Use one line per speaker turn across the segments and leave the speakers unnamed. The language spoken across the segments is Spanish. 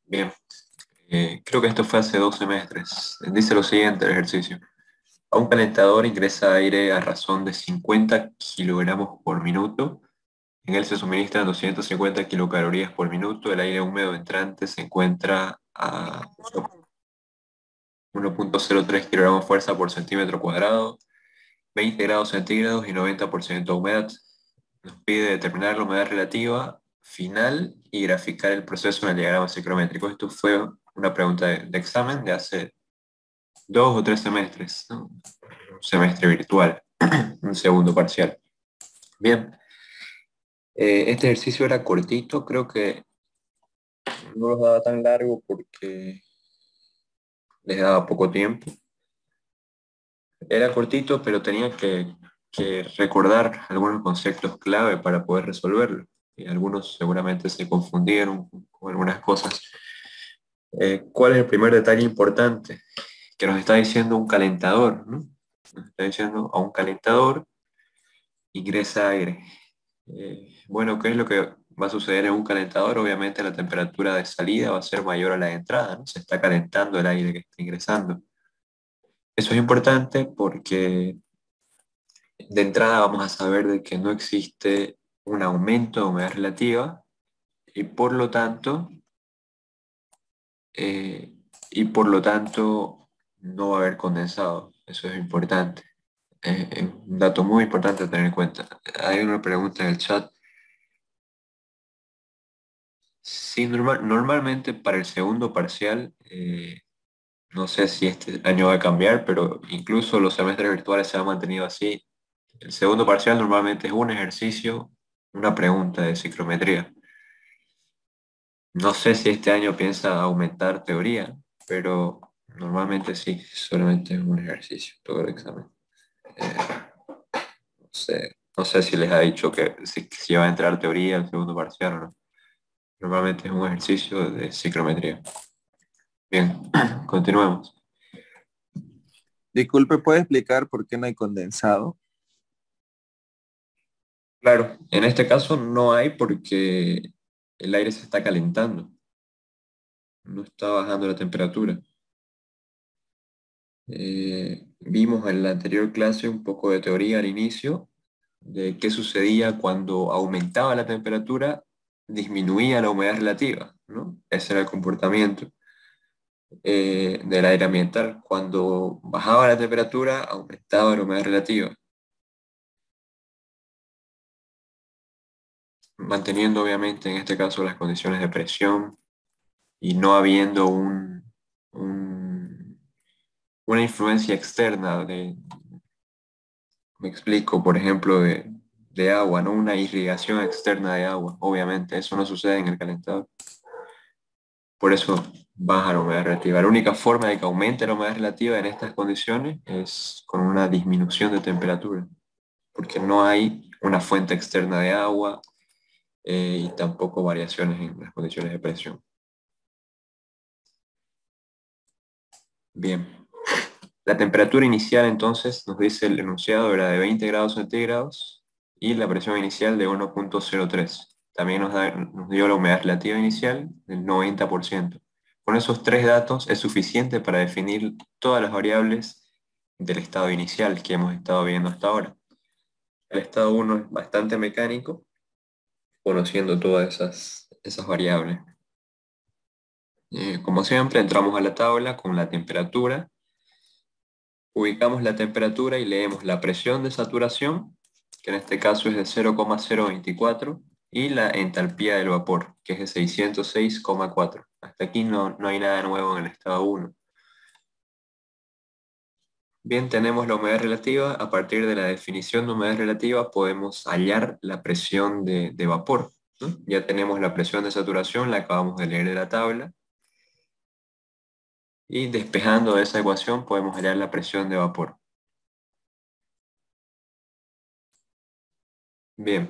Bien, creo que esto fue hace 2 semestres. Dice lo siguiente el ejercicio. A un calentador ingresa aire a razón de 50 kilogramos por minuto. En él se suministran 250 kilocalorías por minuto. El aire húmedo entrante se encuentra a 1,03 kilogramos fuerza por centímetro cuadrado, 20 grados centígrados y 90% humedad. Nos pide determinar la humedad relativa final y graficar el proceso en el diagrama ciclométrico. Esto fue una pregunta de examen de hace 2 o 3 semestres, ¿no? Un semestre virtual, un segundo parcial. Bien, este ejercicio era cortito, creo que no los daba tan largo porque les daba poco tiempo. Era cortito, pero tenía que recordar algunos conceptos clave para poder resolverlo. Y algunos seguramente se confundieron con algunas cosas. ¿Cuál es el primer detalle importante? Que nos está diciendo un calentador, ¿no? Nos está diciendo a un calentador ingresa aire. Bueno, ¿qué es lo que va a suceder en un calentador? Obviamente la temperatura de salida va a ser mayor a la de entrada, ¿no? Se está calentando el aire que está ingresando. Eso es importante porque de entrada vamos a saber de que no existe un aumento de humedad relativa y por lo tanto, eh, no va a haber condensado. Eso es importante. Es un dato muy importante a tener en cuenta. Hay una pregunta en el chat. Sí, normalmente para el segundo parcial, no sé si este año va a cambiar, pero incluso los semestres virtuales se han mantenido así. El segundo parcial normalmente es un ejercicio, una pregunta de ciclometría. No sé si este año piensa aumentar teoría, pero normalmente sí, solamente es un ejercicio, todo el examen. Eh, no sé si les ha dicho que si va a entrar teoría el segundo parcial o no. Normalmente es un ejercicio de ciclometría. Bien, continuemos.
Disculpe, ¿puede explicar por qué no hay condensado?
Claro, en este caso no hay porque el aire se está calentando, no está bajando la temperatura. Vimos en la anterior clase un poco de teoría al inicio de qué sucedía cuando aumentaba la temperatura, disminuía la humedad relativa, ¿no? Ese era el comportamiento del aire ambiental. Cuando bajaba la temperatura, aumentaba la humedad relativa, manteniendo obviamente en este caso las condiciones de presión y no habiendo un- una influencia externa me explico, por ejemplo, de agua, ¿no? Una irrigación externa de agua. Obviamente, eso no sucede en el calentador. Por eso baja la humedad relativa. La única forma de que aumente la humedad relativa en estas condiciones es con una disminución de temperatura, porque no hay una fuente externa de agua y tampoco variaciones en las condiciones de presión. Bien. La temperatura inicial entonces nos dice el enunciado era de 20 grados centígrados y la presión inicial de 1,03. También nos dio la humedad relativa inicial del 90%. Con esos tres datos es suficiente para definir todas las variables del estado inicial que hemos estado viendo hasta ahora. El estado 1 es bastante mecánico, conociendo todas esas variables. Como siempre, entramos a la tabla con la temperatura. Ubicamos la temperatura y leemos la presión de saturación, que en este caso es de 0,024, y la entalpía del vapor, que es de 606,4. Hasta aquí no hay nada nuevo en el estado 1. Bien, tenemos la humedad relativa. A partir de la definición de humedad relativa podemos hallar la presión de vapor, ¿no? Ya tenemos la presión de saturación, la acabamos de leer de la tabla, y despejando de esa ecuación podemos hallar la presión de vapor. Bien,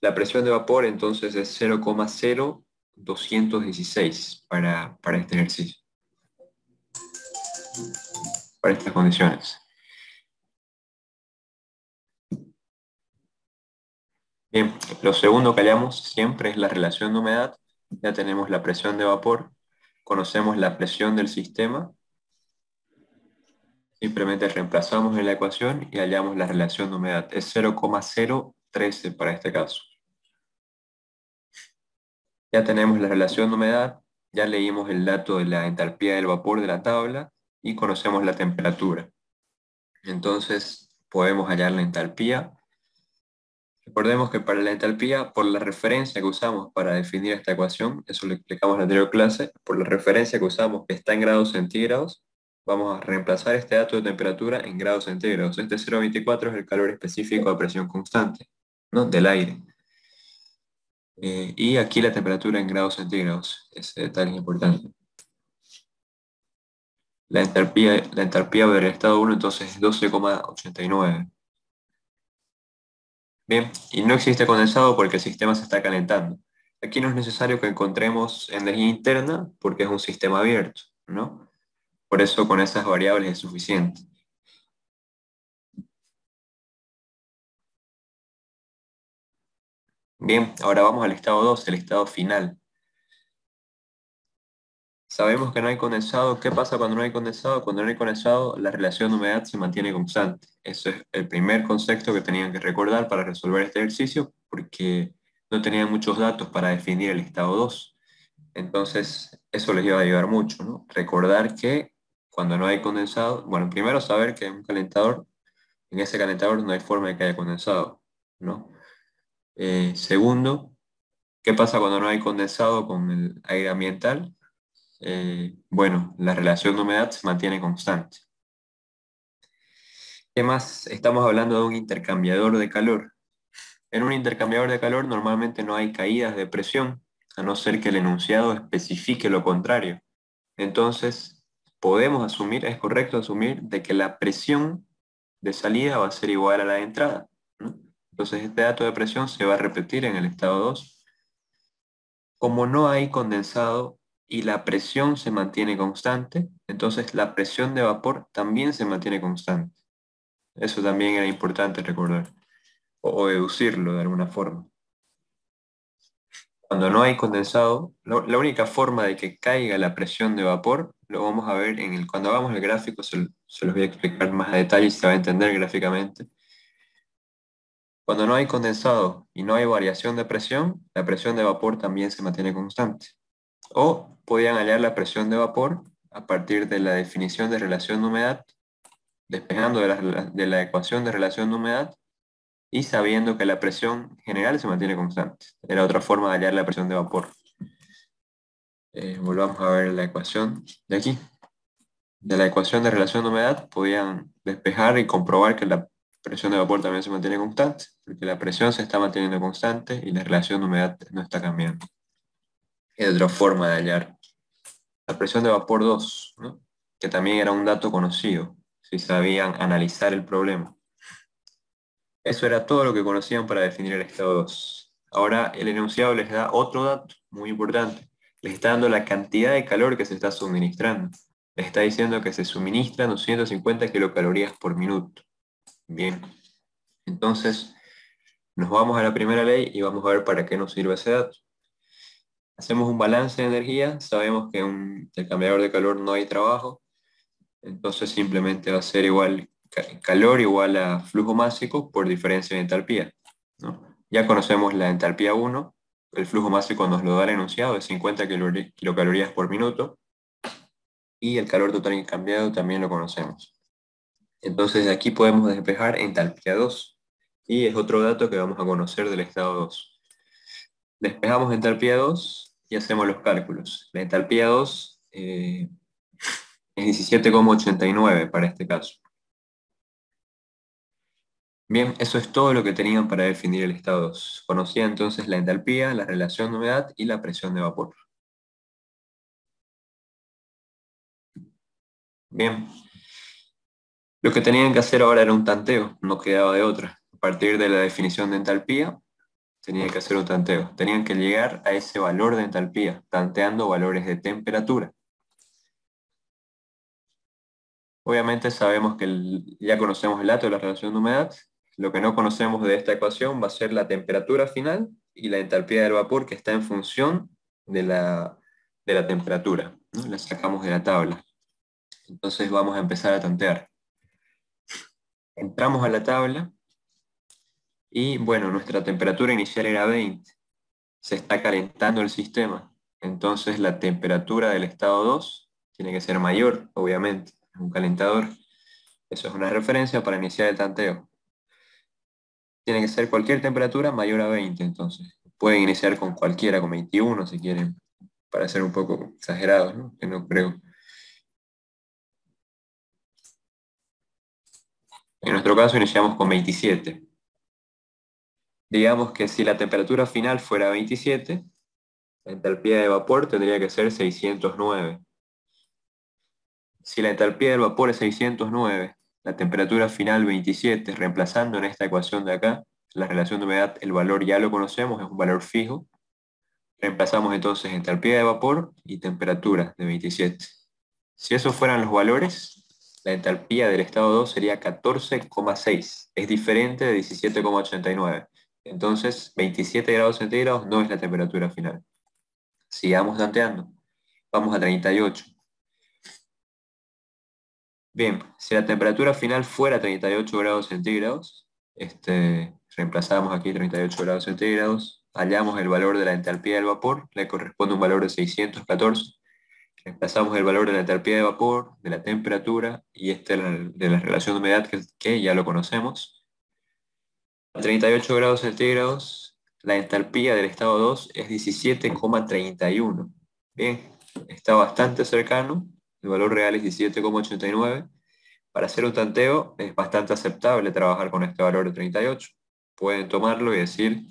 la presión de vapor entonces es 0,0216 para este ejercicio, para estas condiciones. Bien, lo segundo que hallamos siempre es la relación de humedad. Ya tenemos la presión de vapor. conocemos la presión del sistema, simplemente reemplazamos en la ecuación y hallamos la relación de humedad. Es 0,013 para este caso. Ya tenemos la relación de humedad, ya leímos el dato de la entalpía del vapor de la tabla y conocemos la temperatura. Entonces podemos hallar la entalpía. Recordemos que para la entalpía, por la referencia que usamos para definir esta ecuación, eso lo explicamos en la anterior clase, por la referencia que usamos que está en grados centígrados, vamos a reemplazar este dato de temperatura en grados centígrados. Este 0,24 es el calor específico a presión constante, ¿no? Del aire. Y aquí la temperatura en grados centígrados. Ese detalle es importante. La entalpía del estado 1 entonces es 12,89. Bien, y no existe condensado porque el sistema se está calentando. Aquí no es necesario que encontremos energía interna porque es un sistema abierto, ¿no? Por eso con esas variables es suficiente. Bien, ahora vamos al estado 2, el estado final. Sabemos que no hay condensado. ¿Qué pasa cuando no hay condensado? Cuando no hay condensado, la relación de humedad se mantiene constante. Ese es el primer concepto que tenían que recordar para resolver este ejercicio, porque no tenían muchos datos para definir el estado 2. Entonces, eso les iba a ayudar mucho, ¿no? Recordar que cuando no hay condensado, bueno, primero saber que en un calentador, en ese calentador no hay forma de que haya condensado, ¿no? Segundo, ¿qué pasa cuando no hay condensado con el aire ambiental? Bueno, la relación de humedad se mantiene constante. ¿Qué más? Estamos hablando de un intercambiador de calor. En un intercambiador de calor normalmente no hay caídas de presión, a no ser que el enunciado especifique lo contrario. Entonces, podemos asumir, es correcto asumir, de que la presión de salida va a ser igual a la de entrada, ¿no? Entonces, este dato de presión se va a repetir en el estado 2. Como no hay condensado y la presión se mantiene constante, entonces la presión de vapor también se mantiene constante. Eso también era importante recordar, o deducirlo de alguna forma. Cuando no hay condensado, la única forma de que caiga la presión de vapor, lo vamos a ver cuando hagamos el gráfico, se los voy a explicar más a detalle y se va a entender gráficamente. Cuando no hay condensado y no hay variación de presión, la presión de vapor también se mantiene constante. O podían hallar la presión de vapor a partir de la definición de relación de humedad, despejando de la ecuación de relación de humedad y sabiendo que la presión general se mantiene constante. Era otra forma de hallar la presión de vapor. Volvamos a ver la ecuación de aquí. De la ecuación de relación de humedad podían despejar y comprobar que la presión de vapor también se mantiene constante, porque la presión se está manteniendo constante y la relación de humedad no está cambiando. Es otra forma de hallar la presión de vapor 2, ¿no? Que también era un dato conocido, si sabían analizar el problema. Eso era todo lo que conocían para definir el estado 2. Ahora el enunciado les da otro dato muy importante. Les está dando la cantidad de calor que se está suministrando. Les está diciendo que se suministran 250 kilocalorías por minuto. Bien, entonces nos vamos a la primera ley y vamos a ver para qué nos sirve ese dato. Hacemos un balance de energía, sabemos que en un intercambiador de calor no hay trabajo, entonces simplemente va a ser igual calor igual a flujo másico por diferencia de entalpía, ¿no? Ya conocemos la entalpía 1, el flujo másico nos lo da el enunciado de 50 kilocalorías por minuto, y el calor total intercambiado también lo conocemos. Entonces de aquí podemos despejar entalpía 2, y es otro dato que vamos a conocer del estado 2. Despejamos entalpía 2 y hacemos los cálculos. La entalpía 2 es 17,89 para este caso. Bien, eso es todo lo que tenían para definir el estado 2. Conocían entonces la entalpía, la relación de humedad y la presión de vapor. Bien, lo que tenían que hacer ahora era un tanteo, no quedaba de otra. A partir de la definición de entalpía, tenían que hacer un tanteo. Tenían que llegar a ese valor de entalpía, tanteando valores de temperatura. Obviamente sabemos que ya conocemos el dato de la relación de humedad. Lo que no conocemos de esta ecuación va a ser la temperatura final y la entalpía del vapor, que está en función de la de la temperatura, ¿no? La sacamos de la tabla. Entonces vamos a empezar a tantear. Entramos a la tabla y bueno, nuestra temperatura inicial era 20. Se está calentando el sistema. Entonces la temperatura del estado 2 tiene que ser mayor, obviamente, es un calentador. Eso es una referencia para iniciar el tanteo. Tiene que ser cualquier temperatura mayor a 20, entonces. Pueden iniciar con cualquiera, con 21 si quieren, para ser un poco exagerados, ¿no? Que no creo. En nuestro caso iniciamos con 27. Digamos que si la temperatura final fuera 27, la entalpía de vapor tendría que ser 609. Si la entalpía del vapor es 609, la temperatura final 27, reemplazando en esta ecuación de acá, la relación de humedad, el valor ya lo conocemos, es un valor fijo. Reemplazamos entonces entalpía de vapor y temperatura de 27. Si esos fueran los valores, la entalpía del estado 2 sería 14,6. Es diferente de 17,89. Entonces, 27 grados centígrados no es la temperatura final. Sigamos tanteando. Vamos a 38. Bien, si la temperatura final fuera 38 grados centígrados, reemplazamos aquí 38 grados centígrados, hallamos el valor de la entalpía del vapor, le corresponde un valor de 614, reemplazamos el valor de la entalpía de vapor, de la temperatura y de la relación de humedad que ya lo conocemos. A 38 grados centígrados, la entalpía del estado 2 es 17,31. Bien, está bastante cercano, el valor real es 17,89. Para hacer un tanteo es bastante aceptable trabajar con este valor de 38. Pueden tomarlo y decir,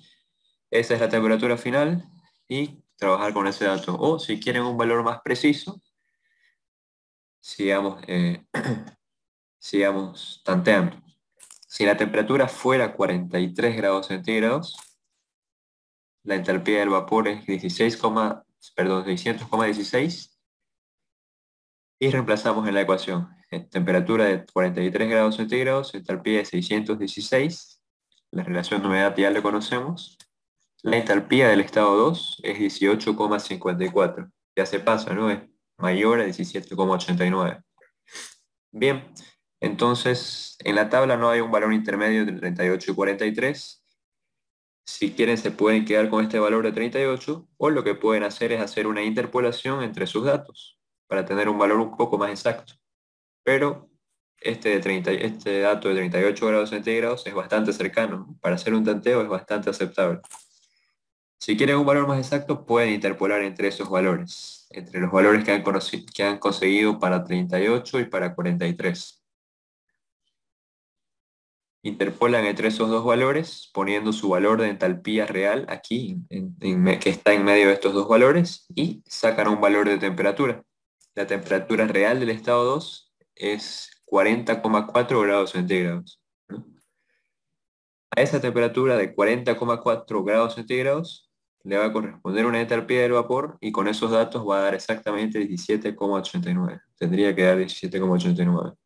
esa es la temperatura final y trabajar con ese dato. O si quieren un valor más preciso, sigamos, sigamos tanteando. Si la temperatura fuera 43 grados centígrados, la entalpía del vapor es 600,16 y reemplazamos en la ecuación. Temperatura de 43 grados centígrados, entalpía de 616, la relación de humedad ya la conocemos. La entalpía del estado 2 es 18,54. Ya se pasa, ¿no? Es mayor a 17,89. Bien, entonces en la tabla no hay un valor intermedio de 38 y 43. Si quieren se pueden quedar con este valor de 38 o lo que pueden hacer es hacer una interpolación entre sus datos para tener un valor un poco más exacto. Pero este dato de 38 grados centígrados es bastante cercano. Para hacer un tanteo es bastante aceptable. Si quieren un valor más exacto, pueden interpolar entre esos valores, entre los valores que han conseguido para 38 y para 43. Interpolan entre esos dos valores, poniendo su valor de entalpía real aquí, que está en medio de estos dos valores, y sacan un valor de temperatura. La temperatura real del estado 2 es 40,4 grados centígrados, ¿no? A esa temperatura de 40,4 grados centígrados le va a corresponder una entalpía del vapor y con esos datos va a dar exactamente 17,89. Tendría que dar 17,89.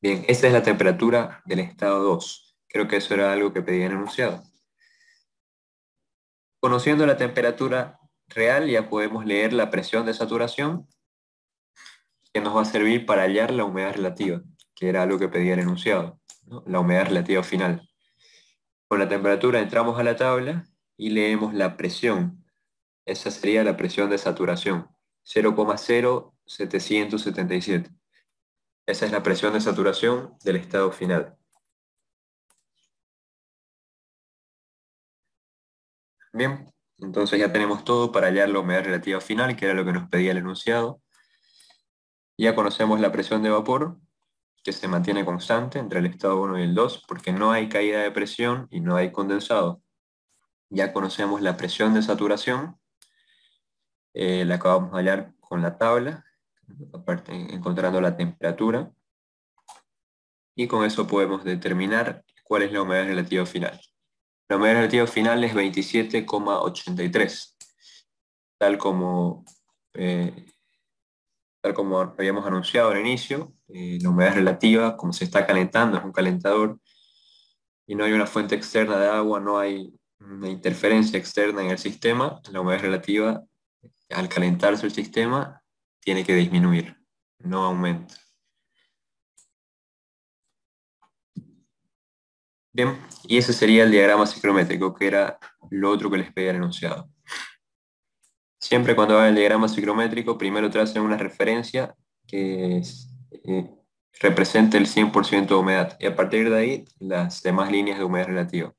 Bien, esa es la temperatura del estado 2. Creo que eso era algo que pedían enunciado. Conociendo la temperatura real ya podemos leer la presión de saturación que nos va a servir para hallar la humedad relativa, que era algo que pedía el enunciado, ¿no? La humedad relativa final. Con la temperatura entramos a la tabla y leemos la presión. Esa sería la presión de saturación, 0,0777. Esa es la presión de saturación del estado final. Bien, entonces ya tenemos todo para hallar la humedad relativa final, que era lo que nos pedía el enunciado. Ya conocemos la presión de vapor, que se mantiene constante entre el estado 1 y el 2, porque no hay caída de presión y no hay condensado. Ya conocemos la presión de saturación, la acabamos de hallar con la tabla, aparte encontrando la temperatura, y con eso podemos determinar cuál es la humedad relativa final. La humedad relativa final es 27,83, tal como, eh, tal como habíamos anunciado al inicio. La humedad relativa, como se está calentando, es un calentador, y no hay una fuente externa de agua, no hay una interferencia externa en el sistema, la humedad relativa Al calentarse el sistema, tiene que disminuir, no aumenta. Bien, y ese sería el diagrama ciclométrico, que era lo otro que les pedía el enunciado. Siempre cuando hagan el diagrama ciclométrico, primero tracen una referencia que represente el 100% de humedad, y a partir de ahí las demás líneas de humedad relativa.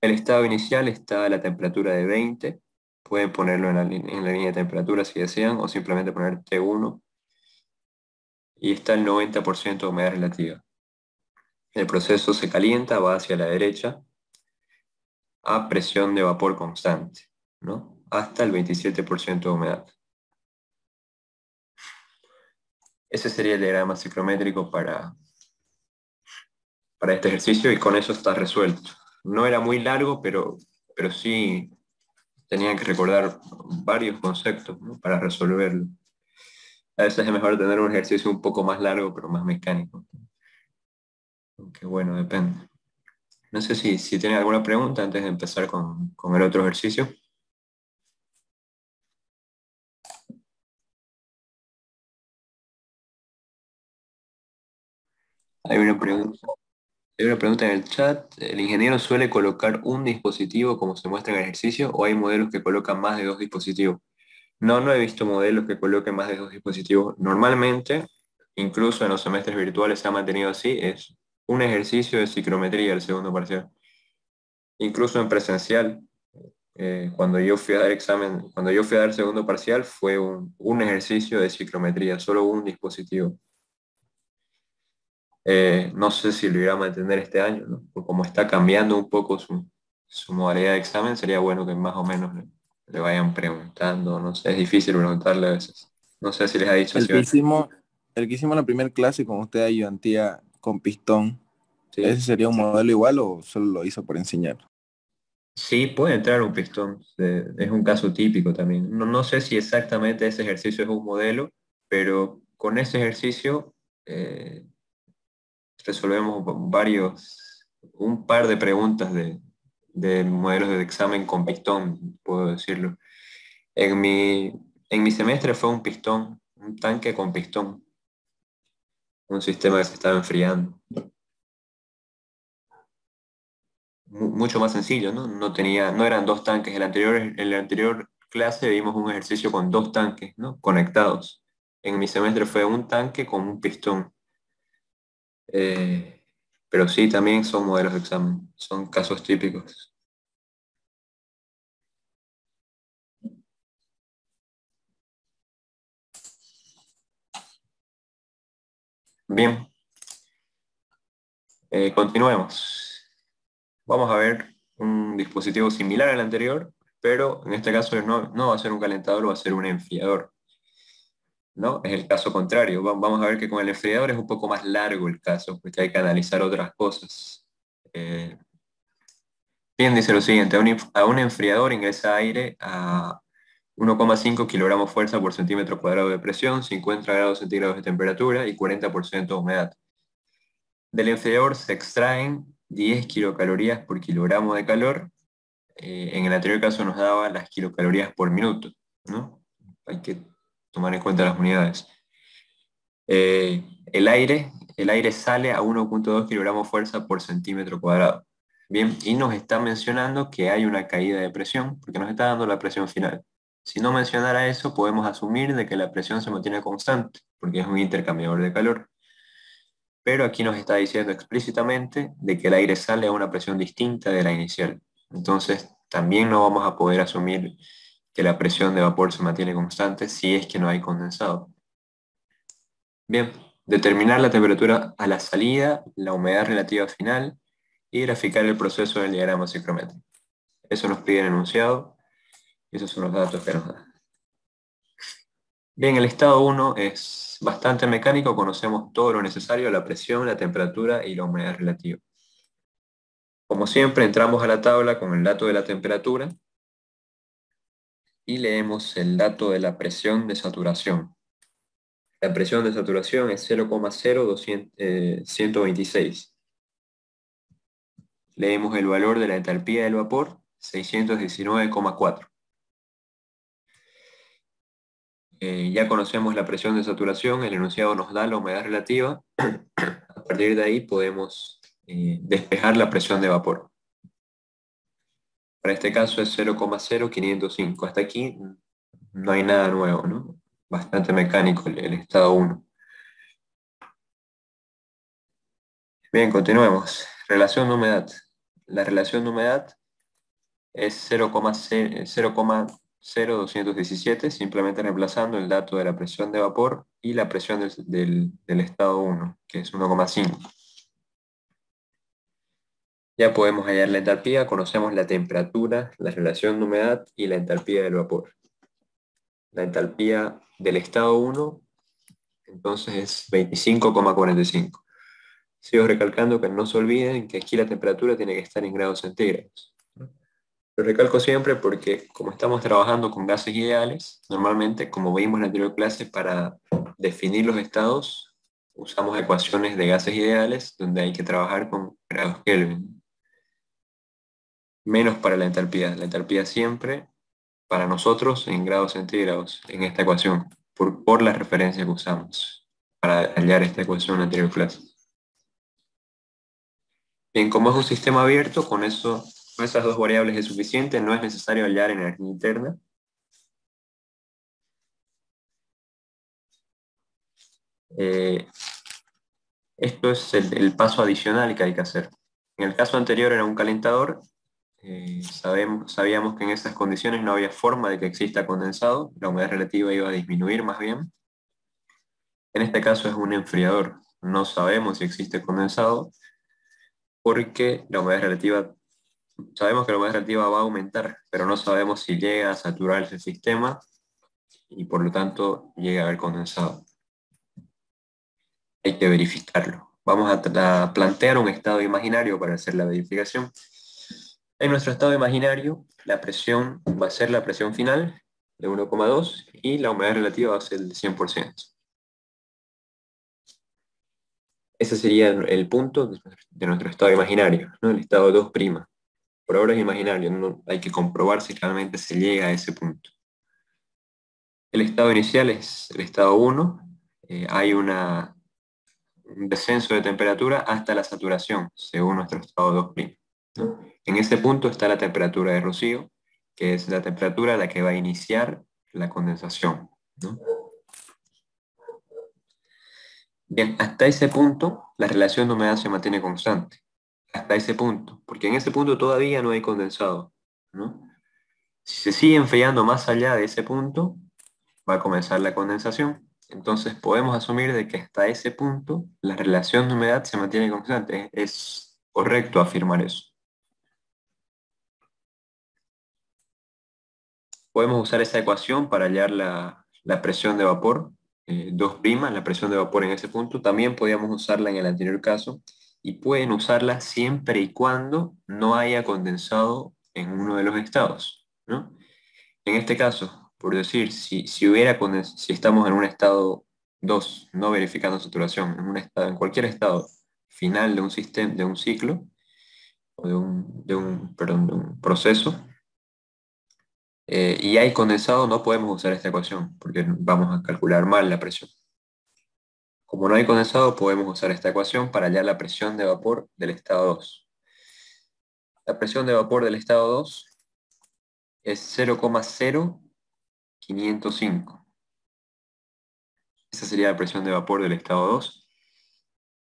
El estado inicial está a la temperatura de 20, pueden ponerlo en la línea de temperatura si desean, o simplemente poner T1, y está el 90% de humedad relativa. El proceso se calienta, va hacia la derecha, a presión de vapor constante, ¿no? Hasta el 27% de humedad. Ese sería el diagrama ciclométrico para este ejercicio, y con eso está resuelto. No era muy largo, pero sí tenían que recordar varios conceptos, ¿no?, para resolverlo. A veces es mejor tener un ejercicio un poco más largo, pero más mecánico. Aunque bueno, depende. No sé si tienen alguna pregunta antes de empezar con el otro ejercicio. Hay una pregunta. Hay una pregunta en el chat. ¿El ingeniero suele colocar un dispositivo como se muestra en el ejercicio, o hay modelos que colocan más de dos dispositivos? No, no he visto modelos que coloquen más de dos dispositivos. Normalmente, incluso en los semestres virtuales se ha mantenido así, es un ejercicio de ciclometría el segundo parcial. Incluso en presencial, cuando yo fui a dar examen, cuando yo fui a dar segundo parcial, fue un ejercicio de ciclometría, solo un dispositivo. No sé si lo irá a mantener este año, ¿no? Porque como está cambiando un poco su modalidad de examen, sería bueno que más o menos le vayan preguntando, no sé, es difícil preguntarle a veces. No sé si les ha dicho
El
si...
que hicimos, el que hicimos en la primera clase con usted ayudantía con pistón, ¿ese
Sí,
sería un modelo igual o solo lo hizo por enseñar?
sí, puede entrar un pistón, es un caso típico también. No, no sé si exactamente ese ejercicio es un modelo, pero con ese ejercicio eh, resolvemos un par de preguntas de modelos de examen con pistón, puedo decirlo. En mi semestre fue un pistón, un tanque con pistón, un sistema que se estaba enfriando. Mucho más sencillo, ¿no? No eran dos tanques. En la anterior clase vimos un ejercicio con dos tanques, ¿no?, conectados. En mi semestre fue un tanque con un pistón. Eh, pero sí, también son modelos de examen, son casos típicos. Bien, continuemos. Vamos a ver un dispositivo similar al anterior, pero en este caso no va a ser un calentador, va a ser un enfriador, ¿no? Es el caso contrario. Vamos a ver que con el enfriador es un poco más largo el caso, porque hay que analizar otras cosas. Eh, Bien, dice lo siguiente: a un enfriador ingresa aire a 1,5 kilogramos fuerza por centímetro cuadrado de presión, 50 grados centígrados de temperatura y 40% de humedad. Del enfriador se extraen 10 kilocalorías por kilogramo de calor. En el anterior caso nos daba las kilocalorías por minuto, ¿no? Hay que tomar en cuenta las unidades. El aire sale a 1,2 kilogramos fuerza por centímetro cuadrado. Bien, y nos está mencionando que hay una caída de presión, porque nos está dando la presión final. Si no mencionara eso, podemos asumir de que la presión se mantiene constante, porque es un intercambiador de calor. Pero aquí nos está diciendo explícitamente de que el aire sale a una presión distinta de la inicial. Entonces, también no vamos a poder asumir que la presión de vapor se mantiene constante si es que no hay condensado. Bien, determinar la temperatura a la salida, la humedad relativa final y graficar el proceso del diagrama ciclométrico. Eso nos pide el enunciado y esos son los datos que nos da. Bien, el estado 1 es bastante mecánico, conocemos todo lo necesario: la presión, la temperatura y la humedad relativa. Como siempre, entramos a la tabla con el dato de la temperatura y leemos el dato de la presión de saturación. La presión de saturación es 0,0126. Leemos el valor de la entalpía del vapor, 619,4. Ya conocemos la presión de saturación, el enunciado nos da la humedad relativa. A partir de ahí podemos despejar la presión de vapor. Para este caso es 0,05. Hasta aquí no hay nada nuevo, ¿no? Bastante mecánico el estado 1. Bien, continuemos. Relación de humedad. La relación de humedad es 0,0217, simplemente reemplazando el dato de la presión de vapor y la presión del estado 1, que es 1,5. Ya podemos hallar la entalpía, conocemos la temperatura, la relación de humedad y la entalpía del vapor. La entalpía del estado 1, entonces es 25,45. Sigo recalcando que no se olviden que aquí la temperatura tiene que estar en grados centígrados. Lo recalco siempre porque como estamos trabajando con gases ideales, normalmente, como vimos en la anterior clase, para definir los estados, usamos ecuaciones de gases ideales donde hay que trabajar con grados Kelvin. Menos para la entalpía. La entalpía siempre, para nosotros, en grados centígrados, en esta ecuación, por la referencia que usamos para hallar esta ecuación en la anterior clase. Bien, como es un sistema abierto, con esas dos variables es suficiente, no es necesario hallar energía interna. Esto es el paso adicional que hay que hacer. En el caso anterior era un calentador. Sabíamos que en estas condiciones no había forma de que exista condensado, la humedad relativa iba a disminuir más bien. En este caso es un enfriador. No sabemos si existe condensado porque la humedad relativa, sabemos que la humedad relativa va a aumentar, pero no sabemos si llega a saturar ese sistema y por lo tanto llega a haber condensado. Hay que verificarlo. Vamos a plantear un estado imaginario para hacer la verificación. En nuestro estado imaginario, la presión va a ser la presión final de 1,2 y la humedad relativa va a ser del 100%. Ese sería el punto de nuestro estado imaginario, ¿no? El estado 2'. Por ahora es imaginario, no, hay que comprobar si realmente se llega a ese punto. El estado inicial es el estado 1. Hay un descenso de temperatura hasta la saturación, según nuestro estado 2', ¿no? En ese punto está la temperatura de rocío, que es la temperatura a la que va a iniciar la condensación, ¿no? Bien, hasta ese punto la relación de humedad se mantiene constante. Hasta ese punto, porque en ese punto todavía no hay condensado, ¿no? Si se sigue enfriando más allá de ese punto, va a comenzar la condensación. Entonces podemos asumir de que hasta ese punto la relación de humedad se mantiene constante. Es correcto afirmar eso. Podemos usar esa ecuación para hallar la presión de vapor, 2', la presión de vapor en ese punto. También podíamos usarla en el anterior caso y pueden usarla siempre y cuando no haya condensado en uno de los estados, ¿no? En este caso, por decir, si estamos en un estado 2 no verificando saturación, en cualquier estado final de un sistema, de un ciclo, o perdón, de un proceso, y hay condensado, no podemos usar esta ecuación, porque vamos a calcular mal la presión. Como no hay condensado, podemos usar esta ecuación para hallar la presión de vapor del estado 2. La presión de vapor del estado 2 es 0,05. Esa sería la presión de vapor del estado 2.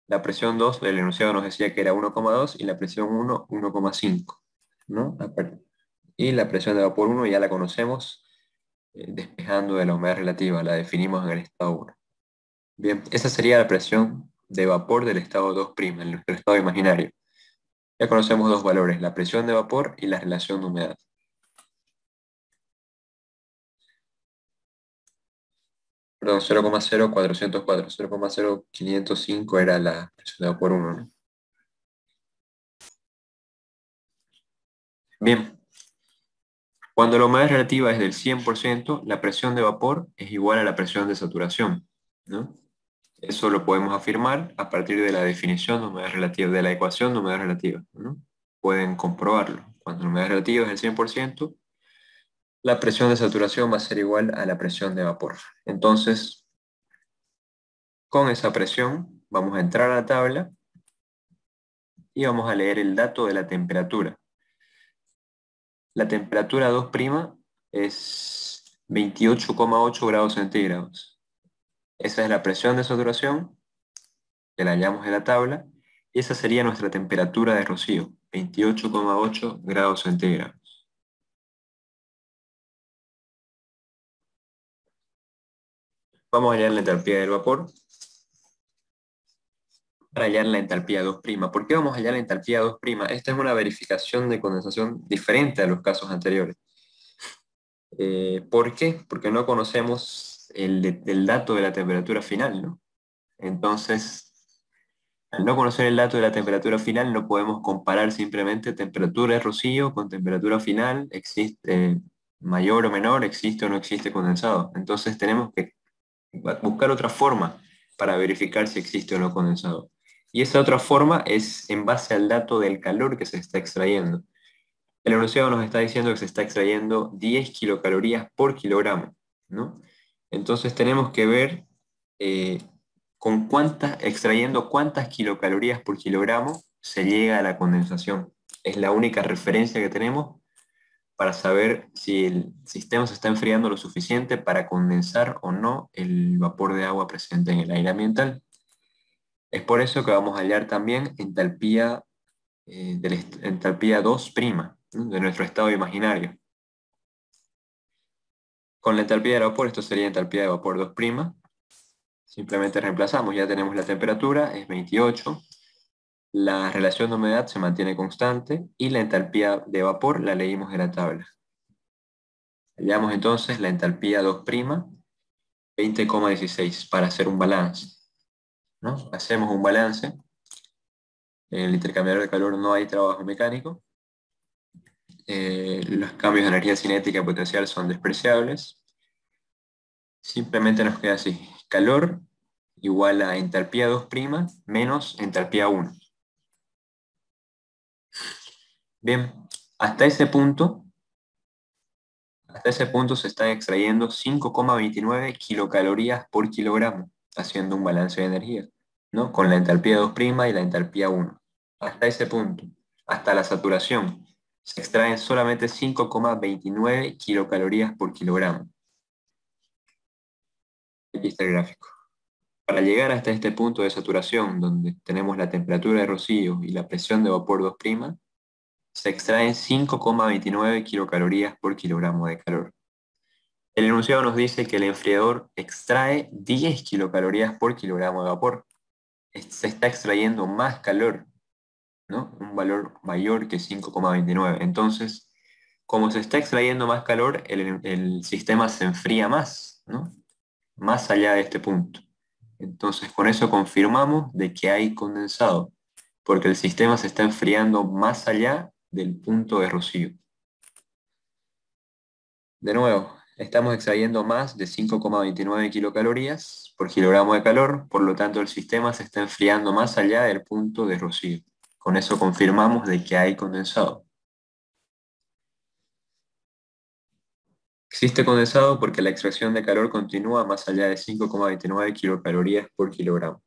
La presión 2, el enunciado nos decía que era 1,2 y la presión 1, 1,5, ¿no? Y la presión de vapor 1 ya la conocemos, despejando de la humedad relativa, la definimos en el estado 1. Bien, esa sería la presión de vapor del estado 2', en nuestro estado imaginario. Ya conocemos dos valores, la presión de vapor y la relación de humedad. Perdón, 0,0404, 0,0505 era la presión de vapor 1, ¿no? Bien, cuando la humedad relativa es del 100%, la presión de vapor es igual a la presión de saturación, ¿no? Eso lo podemos afirmar a partir de la definición de humedad relativa, de la ecuación de humedad relativa, ¿no? Pueden comprobarlo. Cuando la humedad relativa es del 100%, la presión de saturación va a ser igual a la presión de vapor. Entonces, con esa presión, vamos a entrar a la tabla y vamos a leer el dato de la temperatura. La temperatura 2' es 28,8 grados centígrados. Esa es la presión de saturación, que la hallamos en la tabla, y esa sería nuestra temperatura de rocío, 28,8 grados centígrados. Vamos a hallar la entalpía del vapor para hallar la entalpía 2'. ¿Por qué vamos a hallar la entalpía 2'? Esta es una verificación de condensación diferente a los casos anteriores. ¿Por qué? Porque no conocemos el dato de la temperatura final, ¿no? Entonces, al no conocer el dato de la temperatura final, no podemos comparar simplemente temperatura de rocío con temperatura final, existe mayor o menor, existe o no existe condensado. Entonces tenemos que buscar otra forma para verificar si existe o no condensado. Y esa otra forma es en base al dato del calor que se está extrayendo. El enunciado nos está diciendo que se está extrayendo 10 kilocalorías por kilogramo, ¿no? Entonces tenemos que ver eh, extrayendo cuántas kilocalorías por kilogramo se llega a la condensación. Es la única referencia que tenemos para saber si el sistema se está enfriando lo suficiente para condensar o no el vapor de agua presente en el aire ambiental. Es por eso que vamos a hallar también entalpía, entalpía 2', ¿no? De nuestro estado imaginario. Con la entalpía del vapor, esto sería entalpía de vapor 2'. Simplemente reemplazamos, ya tenemos la temperatura, es 28. La relación de humedad se mantiene constante y la entalpía de vapor la leímos de la tabla. Hallamos entonces la entalpía 2', 20,16 para hacer un balance, ¿no? Hacemos un balance. En el intercambiador de calor no hay trabajo mecánico. Los cambios de energía cinética y potencial son despreciables. Simplemente nos queda así. Calor igual a entalpía 2' menos entalpía 1. Bien, hasta ese punto se están extrayendo 5,29 kilocalorías por kilogramo, haciendo un balance de energía, ¿no? Con la entalpía 2' y la entalpía 1. Hasta ese punto, hasta la saturación, se extraen solamente 5,29 kilocalorías por kilogramo. Aquí está el gráfico. Para llegar hasta este punto de saturación, donde tenemos la temperatura de rocío y la presión de vapor 2', se extraen 5,29 kilocalorías por kilogramo de calor. El enunciado nos dice que el enfriador extrae 10 kilocalorías por kilogramo de vapor. Se está extrayendo más calor, ¿no? Un valor mayor que 5,29. Entonces, como se está extrayendo más calor, el sistema se enfría más, ¿no? Más allá de este punto. Entonces, con eso confirmamos de que hay condensado, porque el sistema se está enfriando más allá del punto de rocío. De nuevo, estamos extrayendo más de 5,29 kilocalorías por kilogramo de calor, por lo tanto el sistema se está enfriando más allá del punto de rocío. Con eso confirmamos de que hay condensado. Existe condensado porque la extracción de calor continúa más allá de 5,29 kilocalorías por kilogramo.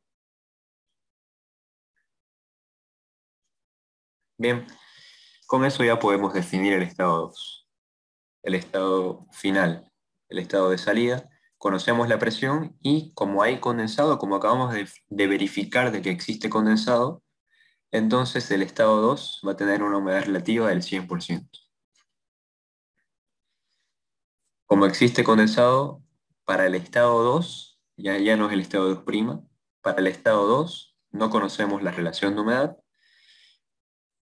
Bien, con eso ya podemos definir el estado 2, el estado final, el estado de salida. Conocemos la presión y como hay condensado, como acabamos de verificar de que existe condensado, entonces el estado 2 va a tener una humedad relativa del 100%. Como existe condensado, para el estado 2, ya no es el estado 2', para el estado 2 no conocemos la relación de humedad.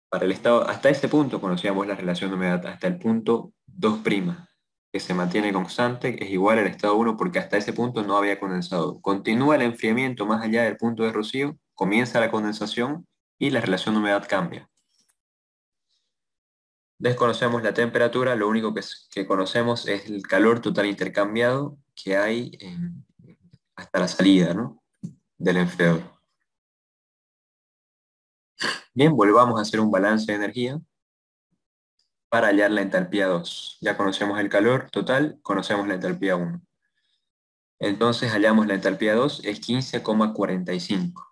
Para el estado, hasta ese punto conocíamos la relación de humedad, hasta el punto 2', que se mantiene constante, es igual al estado 1 porque hasta ese punto no había condensado. Continúa el enfriamiento más allá del punto de rocío, comienza la condensación y la relación de humedad cambia. Desconocemos la temperatura, lo único que conocemos es el calor total intercambiado que hay hasta la salida, ¿no? Del enfriador. Bien, volvamos a hacer un balance de energía. para hallar la entalpía 2. Ya conocemos el calor total, conocemos la entalpía 1. Entonces hallamos la entalpía 2 es 15,45.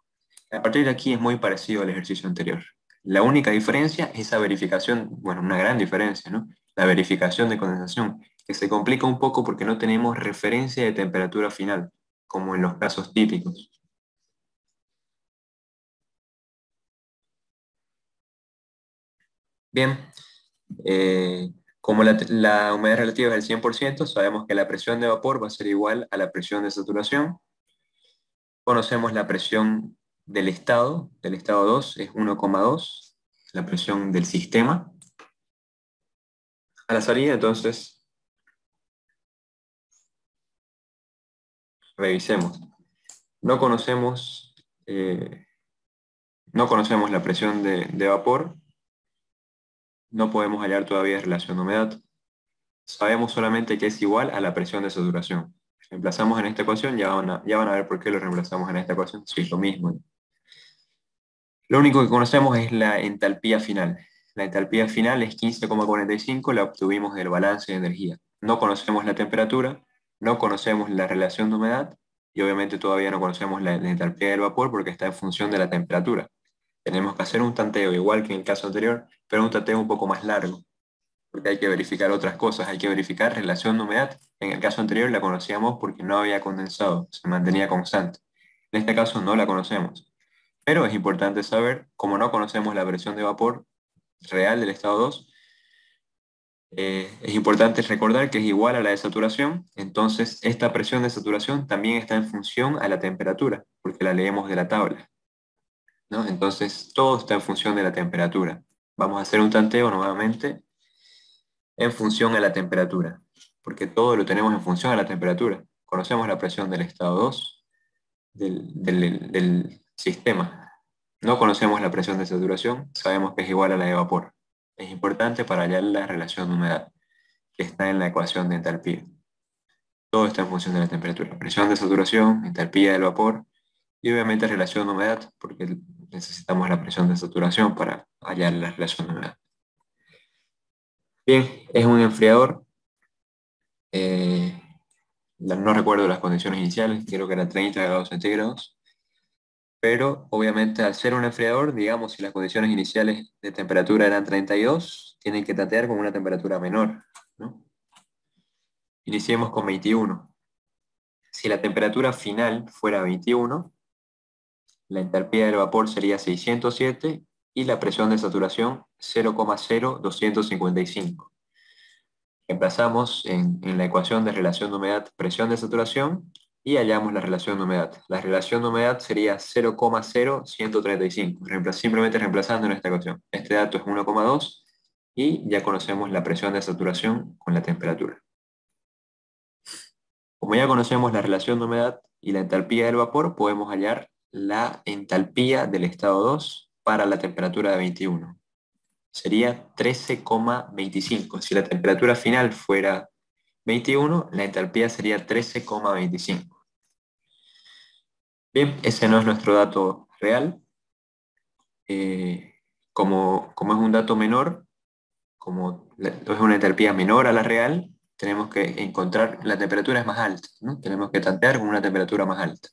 A partir de aquí es muy parecido al ejercicio anterior. La única diferencia es esa verificación, bueno, una gran diferencia, ¿no? La verificación de condensación, que se complica un poco porque no tenemos referencia de temperatura final, como en los casos típicos. Bien, eh, como la humedad relativa es del 100%, sabemos que la presión de vapor va a ser igual a la presión de saturación. Conocemos la presión del estado 2 es 1,2, la presión del sistema. A la salida, entonces, revisemos. No conocemos, eh, no conocemos la presión de vapor, no podemos hallar todavía relación de humedad. Sabemos solamente que es igual a la presión de saturación. Reemplazamos en esta ecuación, ya van a ver por qué lo reemplazamos en esta ecuación, sí, lo mismo. Lo único que conocemos es la entalpía final. La entalpía final es 15,45, la obtuvimos del balance de energía. No conocemos la temperatura, no conocemos la relación de humedad y obviamente todavía no conocemos la entalpía del vapor porque está en función de la temperatura. Tenemos que hacer un tanteo igual que en el caso anterior, pero un tanteo un poco más largo, porque hay que verificar otras cosas, hay que verificar relación de humedad. En el caso anterior la conocíamos porque no había condensado, se mantenía constante. En este caso no la conocemos. Pero es importante saber, como no conocemos la presión de vapor real del estado 2, es importante recordar que es igual a la de saturación, entonces esta presión de saturación también está en función a la temperatura, porque la leemos de la tabla, ¿no? Entonces todo está en función de la temperatura. Vamos a hacer un tanteo nuevamente en función a la temperatura, porque todo lo tenemos en función a la temperatura. Conocemos la presión del estado 2 del sistema. No conocemos la presión de saturación, sabemos que es igual a la de vapor. Es importante para hallar la relación de humedad, que está en la ecuación de entalpía. Todo está en función de la temperatura. Presión de saturación, entalpía del vapor y obviamente relación de humedad, porque necesitamos la presión de saturación para hallar la relación de humedad. Bien, es un enfriador. eh, no recuerdo las condiciones iniciales, creo que era 30 grados centígrados. Pero obviamente al ser un enfriador, digamos, si las condiciones iniciales de temperatura eran 32, tienen que tantear con una temperatura menor, ¿no? Iniciemos con 21. Si la temperatura final fuera 21, la entalpía del vapor sería 607 y la presión de saturación 0,0255. Reemplazamos en la ecuación de relación de humedad presión de saturación y hallamos la relación de humedad. La relación de humedad sería 0,0135, simplemente reemplazando en esta ecuación. Este dato es 1,2 y ya conocemos la presión de saturación con la temperatura. Como ya conocemos la relación de humedad y la entalpía del vapor, podemos hallar la entalpía del estado 2 para la temperatura de 21. Sería 13,25. Si la temperatura final fuera 21, la entalpía sería 13,25. Bien, ese no es nuestro dato real. Como es un dato menor, como es una entalpía menor a la real, tenemos que encontrar, la temperatura es más alta, ¿no? Tenemos que tantear con una temperatura más alta.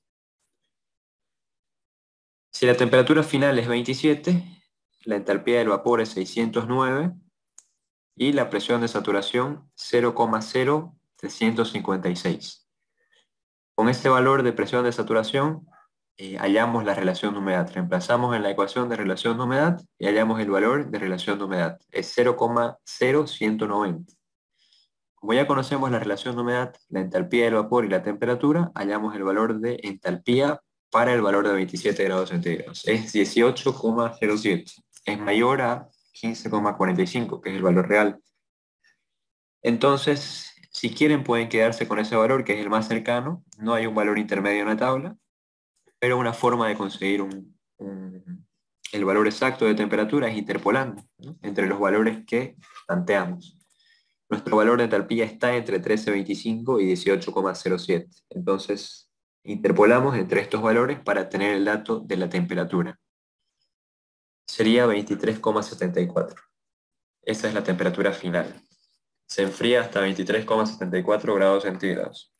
Si la temperatura final es 27, la entalpía del vapor es 609 y la presión de saturación 0,0356. Con este valor de presión de saturación hallamos la relación de humedad. Reemplazamos en la ecuación de relación de humedad y hallamos el valor de relación de humedad. Es 0,0190. Como ya conocemos la relación de humedad, la entalpía del vapor y la temperatura, hallamos el valor de entalpía para el valor de 27 grados centígrados. Es 18,07. Es mayor a 15,45, que es el valor real. Entonces, si quieren pueden quedarse con ese valor, que es el más cercano. No hay un valor intermedio en la tabla, pero una forma de conseguir el valor exacto de temperatura es interpolando, ¿no?, entre los valores que tanteamos. Nuestro valor de entalpía está entre 13,25 y 18,07. Entonces, interpolamos entre estos valores para tener el dato de la temperatura. Sería 23,74. Esa es la temperatura final. Se enfría hasta 23,74 grados centígrados.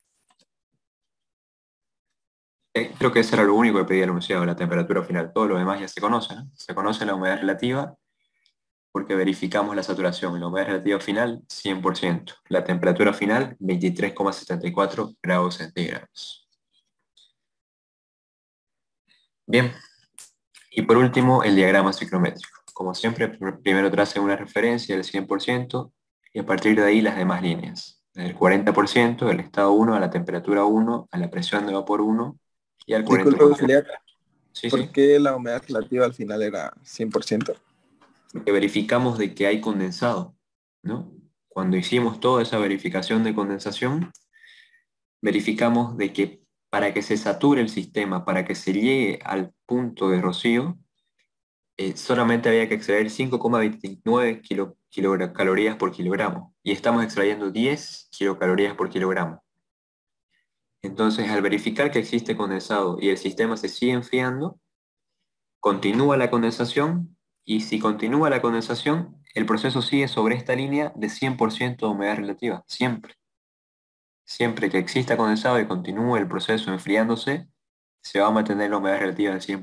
Creo que eso era lo único que pedía el enunciado, la temperatura final. Todo lo demás ya se conoce, ¿no? Se conoce la humedad relativa porque verificamos la saturación. La humedad relativa final, 100%. La temperatura final, 23,74 grados centígrados. Bien, y por último, el diagrama ciclométrico. Como siempre, primero trace una referencia del 100% y a partir de ahí las demás líneas. Del 40%, del estado 1 a la temperatura 1, a la presión de vapor 1 y al
Disculpe,
40%.
auxiliar,
Sí,
¿por
sí.
qué la humedad relativa al final era 100%?
Porque verificamos de que hay condensado, ¿no? Cuando hicimos toda esa verificación de condensación, verificamos de que para que se sature el sistema, para que se llegue al punto de rocío, solamente había que extraer 5,29 kilocalorías por kilogramo y estamos extrayendo 10 kilocalorías por kilogramo. Entonces, al verificar que existe condensado y el sistema se sigue enfriando, continúa la condensación y si continúa la condensación, el proceso sigue sobre esta línea de 100% de humedad relativa, siempre. Siempre que exista condensado y continúe el proceso enfriándose, se va a mantener la humedad relativa de 100%.